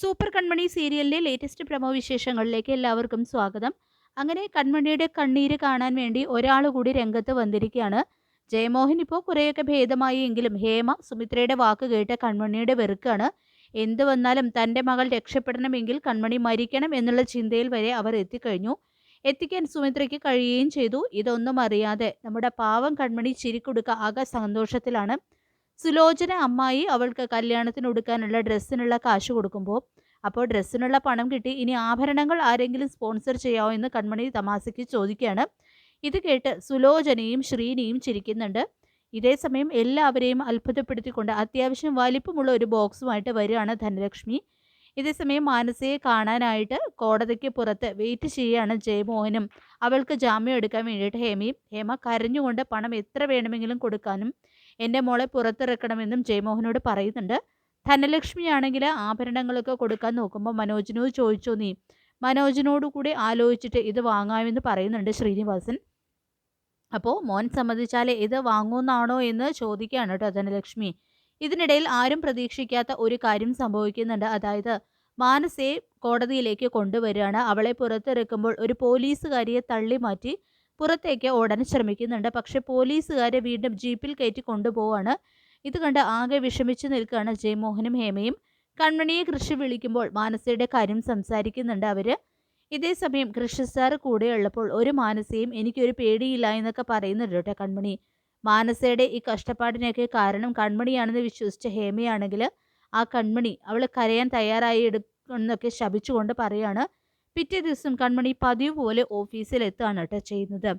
Super കൺമണി സീരിയലിലെ latest promo വിശേഷങ്ങളിലേക്ക് എല്ലാവർക്കും സ്വാഗതം. അങ്ങനെ കൺമണിയുടെ കണ്ണീര് കാണാൻ വേണ്ടി ഒരാൾ കൂടി രംഗത്ത് വന്നിരിക്കുകയാണ്. ജയമോഹൻ ഇപ്പോൾ കുറേയൊക്കെ ഭേദമായി എങ്കിലും ഹേമ സുമിത്രയുടെ വാക്ക് കേട്ട് കൺമണിയുടെ വെറുക്കാണ്. എന്ത് വന്നാലും തൻ്റെ മകൾ രക്ഷപ്പെടണമെങ്കിൽ കൺമണി മരിക്കണം എന്നുള്ള ചിന്തയിൽ വരെ അവർ എത്തിക്കഴിഞ്ഞു. എത്തിക്കാൻ സുമിത്രയ്ക്ക് കഴിയുകയും ചെയ്തു. ഇതൊന്നും അറിയാതെ നമ്മുടെ പാവം കൺമണി ചിരിക്കുടുക്ക ആകെ സന്തോഷത്തിലാണ്. സുലോചന അമ്മായി അവൾക്ക് കല്യാണത്തിന് ഉടുക്കാനുള്ള ഡ്രസ്സിനുള്ള കാശ് കൊടുക്കുമ്പോൾ അപ്പോൾ ഡ്രസ്സിനുള്ള പണം കിട്ടി, ഇനി ആഭരണങ്ങൾ ആരെങ്കിലും സ്പോൺസർ ചെയ്യാമോ എന്ന് കൺമണി തമാശയ്ക്ക് ചോദിക്കുകയാണ്. ഇത് കേട്ട് സുലോചനയും ശ്രീനിയും ചിരിക്കുന്നുണ്ട്. ഇതേസമയം എല്ലാവരെയും അത്ഭുതപ്പെടുത്തിക്കൊണ്ട് അത്യാവശ്യം വലിപ്പമുള്ള ഒരു ബോക്സുമായിട്ട് വരികയാണ് ധനലക്ഷ്മി. ഇതേസമയം മാനസയെ കാണാനായിട്ട് കോടതിക്ക് പുറത്ത് വെയിറ്റ് ചെയ്യുകയാണ് ജയമോഹനും. അവൾക്ക് ജാമ്യം എടുക്കാൻ വേണ്ടിയിട്ട് ഹേമയും. ഹേമ കരഞ്ഞുകൊണ്ട് പണം എത്ര വേണമെങ്കിലും കൊടുക്കാനും എൻ്റെ മോളെ പുറത്തിറക്കണമെന്നും ജയമോഹനോട് പറയുന്നുണ്ട്. ധനലക്ഷ്മിയാണെങ്കിൽ ആഭരണങ്ങളൊക്കെ കൊടുക്കാൻ നോക്കുമ്പോൾ മനോജിനോട് ചോദിച്ചോ നീ, മനോജിനോട് കൂടി ആലോചിച്ചിട്ട് ഇത് വാങ്ങാമെന്ന് പറയുന്നുണ്ട് ശ്രീനിവാസൻ. അപ്പോൾ മോൻ സമ്മതിച്ചാലേ ഇത് വാങ്ങുമെന്നാണോ എന്ന് ചോദിക്കുകയാണ് കേട്ടോ ധനലക്ഷ്മി. ഇതിനിടയിൽ ആരും പ്രതീക്ഷിക്കാത്ത ഒരു കാര്യം സംഭവിക്കുന്നുണ്ട്. അതായത് മാനസയെ കോടതിയിലേക്ക് കൊണ്ടുവരികയാണ്. അവളെ പുറത്തിറക്കുമ്പോൾ ഒരു പോലീസുകാരിയെ തള്ളി മാറ്റി പുറത്തേക്ക് ഓടാൻ ശ്രമിക്കുന്നുണ്ട്. പക്ഷെ പോലീസുകാരെ വീണ്ടും ജീപ്പിൽ കയറ്റി കൊണ്ടുപോവാണ്. ഇത് കണ്ട് ആകെ വിഷമിച്ചു നിൽക്കുകയാണ് ജയമോഹനും ഹേമയും. കൺമണിയെ കൃഷി വിളിക്കുമ്പോൾ മാനസയുടെ കാര്യം സംസാരിക്കുന്നുണ്ട് അവർ. ഇതേസമയം കൃഷി സാർ കൂടെയുള്ളപ്പോൾ ഒരു മാനസയും എനിക്കൊരു പേടിയില്ല എന്നൊക്കെ പറയുന്നുണ്ട് കേട്ടോ കൺമണി. മാനസയുടെ ഈ കഷ്ടപ്പാടിനൊക്കെ കാരണം കൺമണിയാണെന്ന് വിശ്വസിച്ച ഹേമയാണെങ്കിൽ ആ കൺമണി അവൾ കരയാൻ തയ്യാറായി എടുക്കുന്നൊക്കെ ശപിച്ചുകൊണ്ട് പറയാണ്. പിറ്റേ ദിവസം കൺമണി പതിവ് പോലെ ഓഫീസിൽ എത്തുകയാണ് കേട്ടോ ചെയ്യുന്നത്.